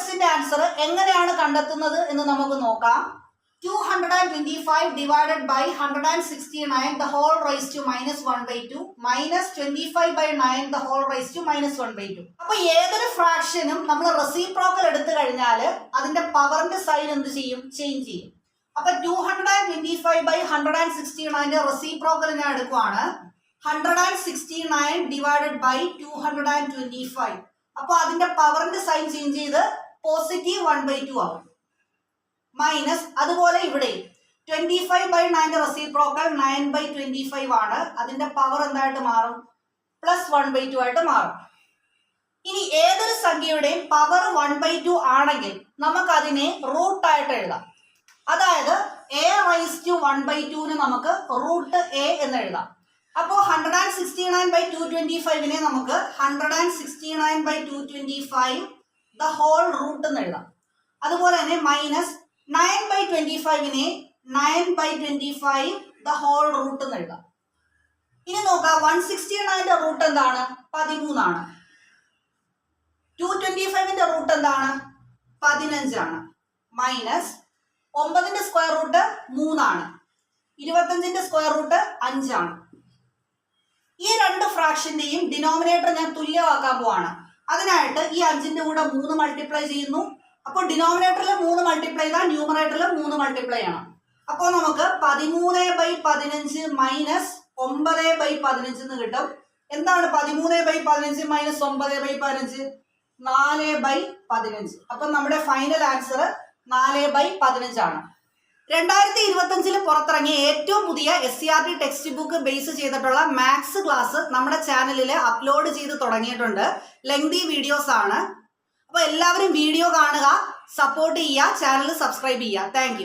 ക്വസ്റ്റിന്റെ answer എങ്ങനെയാണ് കണ്ടെത്തുന്നത് എന്ന് നമുക്ക് നോക്കാം. 225 divided by 169 the whole raised to minus 1/2 minus 25 by 9 the whole raised to minus 1/2. അപ്പൊ ഏതൊരു ഫ്രാക്ഷനും നമ്മൾ റെസിപ്രോക്കൽ എടുത്തു കഴിഞ്ഞാൽ അതിന്റെ പവറിന്റെ സൈൻ എന്ത് ചെയ്യും? ചേഞ്ച് ചെയ്യും. അപ്പൊ 225 by 169 റെസിപ്രോക്കൽ ഞാൻ എടുക്കുവാണ്. 169 divided by 225. അപ്പൊ അതിന്റെ പവറിന്റെ സൈൻ ചേഞ്ച് ചെയ്ത് പോസിറ്റീവ് 1/2 ആവും. മൈനസ് അതുപോലെ ഇവിടെ 25 by 9 റെസിപ്രോക്കൽ 9/25 ആണ്. അതിന്റെ പവർ എന്തായിട്ട് മാറും? പ്ലസ് 1/2 ആയിട്ട് മാറും. ഇനി ഏതൊരു സംഖ്യയുടെയും പവർ 1/2 ആണെങ്കിൽ നമുക്ക് അതിനെ റൂട്ട് ആയിട്ട് എഴുതാം. അതായത് a റൈസ് ടു 1/2 നമുക്ക് റൂട്ട് a എന്ന് എഴുതാം. അപ്പോൾ 169 by 225 നമുക്ക് 169 by 225 ദ ഹോൾ റൂട്ട് എന്ന് എഴുതാം. അതുപോലെ തന്നെ minus 9 by 25 9 by 25 the whole root എന്ന് എഴുതാം. ഇനി നോക്കാം, 169 റൂട്ട് എന്താണ്? 13 ആണ്. 225 റൂട്ട് എന്താണ്? 15 ആണ്. മൈനസ് 9 സ്ക്വയർ റൂട്ട് 3 ആണ്. 25 സ്ക്വയർ റൂട്ട് 5 ആണ്. ഈ രണ്ട് ഫ്രാക്ഷന്റെയും ഡിനോമിനേറ്റർ ഞാൻ തുല്യമാക്കാൻ പോവാണ്. അതിനായിട്ട് ഈ 5ന്റെ കൂടെ 3 മൾട്ടിപ്ലൈ ചെയ്യുന്നു. അപ്പോൾ ഡിനോമിനേറ്ററിൽ 3 മൾട്ടിപ്ലൈ ചെയ്താൽ ന്യൂമറേറ്ററിൽ 3 മൾട്ടിപ്ലൈ ചെയ്യണം. അപ്പോൾ നമുക്ക് 13/15 മൈനസ് 9/15 എന്ന് കിട്ടും. എന്താണ് 13/15 മൈനസ് 9/15? 4/15. അപ്പൊ നമ്മുടെ ഫൈനൽ ആൻസർ 4/15 ആണ്. 2025 പുറത്തിറങ്ങിയ ഏറ്റവും പുതിയ SCERT ടെക്സ്റ്റ് ബുക്ക് ബേസ് ചെയ്തിട്ടുള്ള മാത്സ് ക്ലാസ് നമ്മുടെ ചാനലിൽ അപ്ലോഡ് ചെയ്ത് തുടങ്ങിയിട്ടുണ്ട്. ലെങ്തി വീഡിയോസ് ആണ്. അപ്പോൾ എല്ലാവരും വീഡിയോ കാണുക, സപ്പോർട്ട് ചെയ്യുക, ചാനൽ സബ്സ്ക്രൈബ് ചെയ്യുക. താങ്ക്